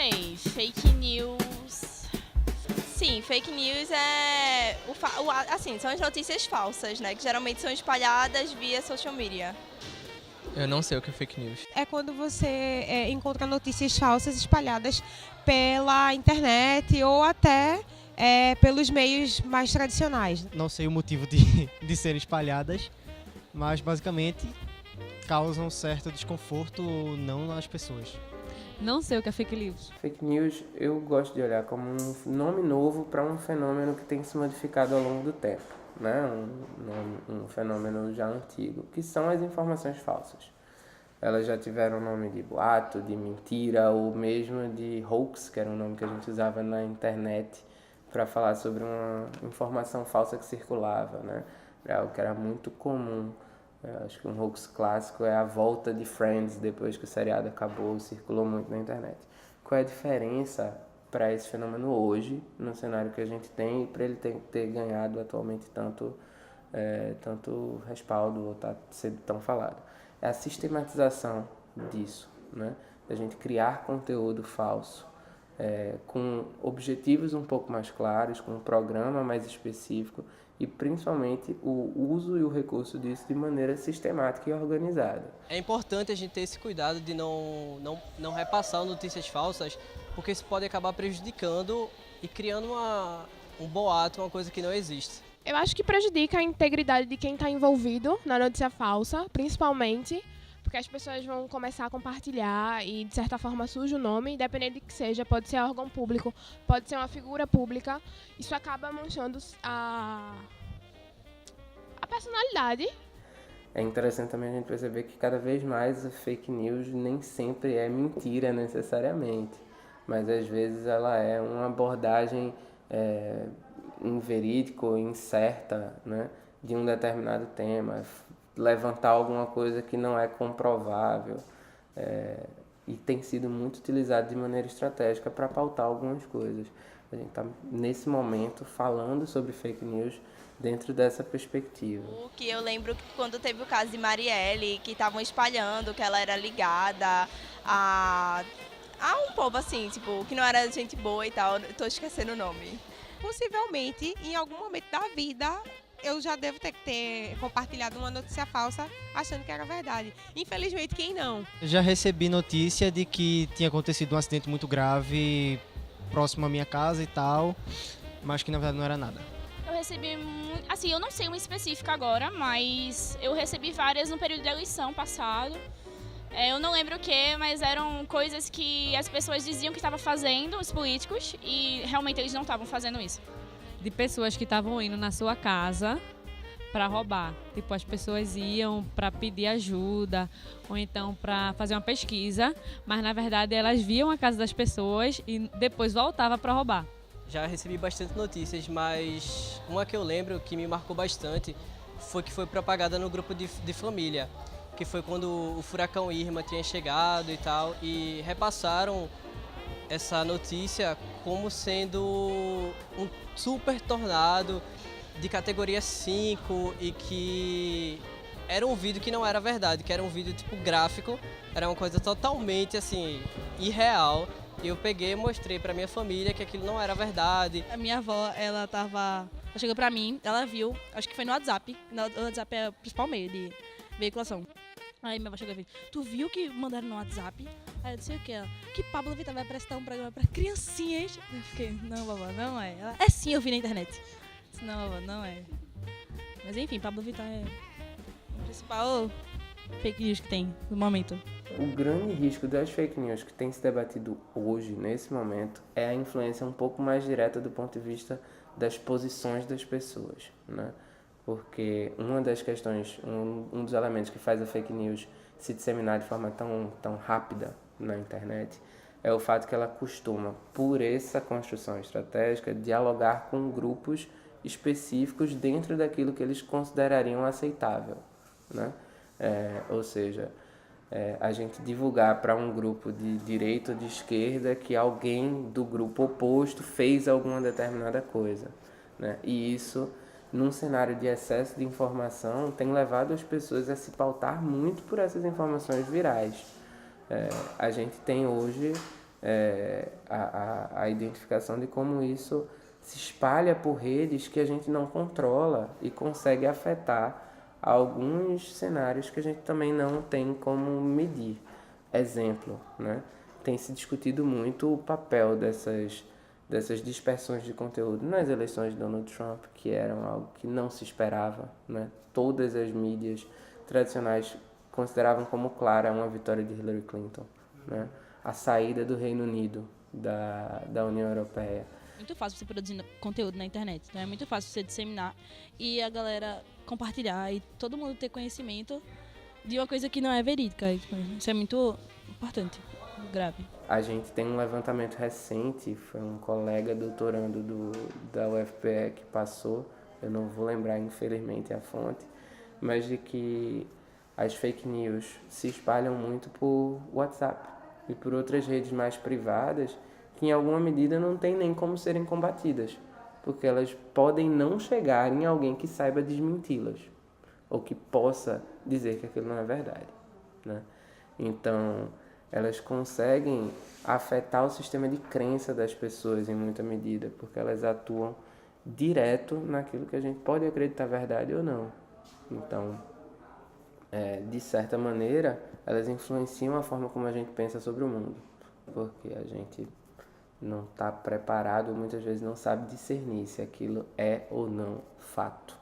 sei, fake news. Sim, fake news assim, são as notícias falsas, né? Que geralmente são espalhadas via social media. Eu não sei o que é fake news. É quando você encontra notícias falsas espalhadas pela internet ou até pelos meios mais tradicionais. Não sei o motivo de serem espalhadas, mas basicamente causam certo desconforto ou não nas pessoas. Não sei o que é fake news. Fake news eu gosto de olhar como um nome novo para um fenômeno que tem se modificado ao longo do tempo, né? Um fenômeno já antigo, que são as informações falsas. Elas já tiveram o nome de boato, de mentira, ou mesmo de hoax, que era um nome que a gente usava na internet para falar sobre uma informação falsa que circulava, né? Era algo que era muito comum. Eu acho que um hoax clássico é a volta de Friends depois que o seriado acabou, circulou muito na internet. Qual é a diferença para esse fenômeno hoje, no cenário que a gente tem, e para ele ter ganhado atualmente tanto respaldo ou tá sendo tão falado? É a sistematização disso, né? A gente criar conteúdo falso, com objetivos um pouco mais claros, com um programa mais específico e principalmente o uso e o recurso disso de maneira sistemática e organizada. É importante a gente ter esse cuidado de não repassar notícias falsas, porque isso pode acabar prejudicando e criando um boato, uma coisa que não existe. Eu acho que prejudica a integridade de quem está envolvido na notícia falsa, principalmente porque as pessoas vão começar a compartilhar e, de certa forma, suja o nome, independente de que seja, pode ser órgão público, pode ser uma figura pública. Isso acaba manchando a personalidade. É interessante também a gente perceber que cada vez mais a fake news nem sempre é mentira necessariamente, mas às vezes ela é uma abordagem inverídica ou incerta, né, de um determinado tema, levantar alguma coisa que não é comprovável, e tem sido muito utilizado de maneira estratégica para pautar algumas coisas. A gente está, nesse momento, falando sobre fake news dentro dessa perspectiva. O que eu lembro que quando teve o caso de Marielle, que estavam espalhando que ela era ligada a um povo assim, tipo, que não era gente boa e tal, tô esquecendo o nome. Possivelmente, em algum momento da vida, eu já devo ter compartilhado uma notícia falsa achando que era verdade. Infelizmente, quem não? Eu já recebi notícia de que tinha acontecido um acidente muito grave próximo à minha casa e tal, mas que na verdade não era nada. Eu recebi, assim, eu não sei uma específica agora, mas eu recebi várias no período de eleição passado. Eu não lembro o que, mas eram coisas que as pessoas diziam que estavam fazendo, os políticos, e realmente eles não estavam fazendo isso. De pessoas que estavam indo na sua casa para roubar. Tipo, as pessoas iam para pedir ajuda ou então para fazer uma pesquisa, mas na verdade elas viam a casa das pessoas e depois voltavam para roubar. Já recebi bastante notícias, mas uma que eu lembro que me marcou bastante foi que foi propagada no grupo de família, que foi quando o furacão Irma tinha chegado e tal, e repassaram essa notícia como sendo um super tornado de categoria 5 e que era um vídeo que não era verdade, que era um vídeo tipo gráfico, era uma coisa totalmente assim, irreal. E eu peguei e mostrei pra minha família que aquilo não era verdade. A minha avó, ela chegou pra mim, ela viu, acho que foi no WhatsApp. O WhatsApp é o principal meio de veiculação. Aí minha avó chegou e falou, tu viu que mandaram no WhatsApp? Aí eu disse o quê? Que Pablo Vittar vai prestar um programa pra criancinhas. Eu fiquei, não, vovó, não é. Ela, sim, eu vi na internet. Eu disse, não, vovó, não é. Mas enfim, Pablo Vittar é o principal fake news que tem no momento. O grande risco das fake news que tem se debatido hoje, nesse momento, é a influência um pouco mais direta do ponto de vista das posições das pessoas, né? Porque uma das questões, um dos elementos que faz a fake news se disseminar de forma tão rápida na internet é o fato que ela costuma, por essa construção estratégica, dialogar com grupos específicos dentro daquilo que eles considerariam aceitável, né? Ou seja, a gente divulgar para um grupo de direita ou de esquerda que alguém do grupo oposto fez alguma determinada coisa, né? E isso, num cenário de excesso de informação, tem levado as pessoas a se pautar muito por essas informações virais. A gente tem hoje a identificação de como isso se espalha por redes que a gente não controla e consegue afetar alguns cenários que a gente também não tem como medir. Exemplo, né? Tem se discutido muito o papel dessas dispersões de conteúdo nas eleições de Donald Trump, que eram algo que não se esperava, né? Todas as mídias tradicionais consideravam como clara uma vitória de Hillary Clinton, né? A saída do Reino Unido da União Europeia. Muito fácil você produzir conteúdo na internet, então é muito fácil você disseminar e a galera compartilhar e todo mundo ter conhecimento de uma coisa que não é verídica. Isso é muito importante, grave. A gente tem um levantamento recente, foi um colega doutorando da UFPE que passou, eu não vou lembrar infelizmente a fonte, mas de que as fake news se espalham muito por WhatsApp e por outras redes mais privadas que em alguma medida não tem nem como serem combatidas, porque elas podem não chegar em alguém que saiba desmenti-las ou que possa dizer que aquilo não é verdade, né? Então, elas conseguem afetar o sistema de crença das pessoas em muita medida, porque elas atuam direto naquilo que a gente pode acreditar verdade ou não. Então, de certa maneira, elas influenciam a forma como a gente pensa sobre o mundo, porque a gente não está preparado, muitas vezes não sabe discernir se aquilo é ou não fato.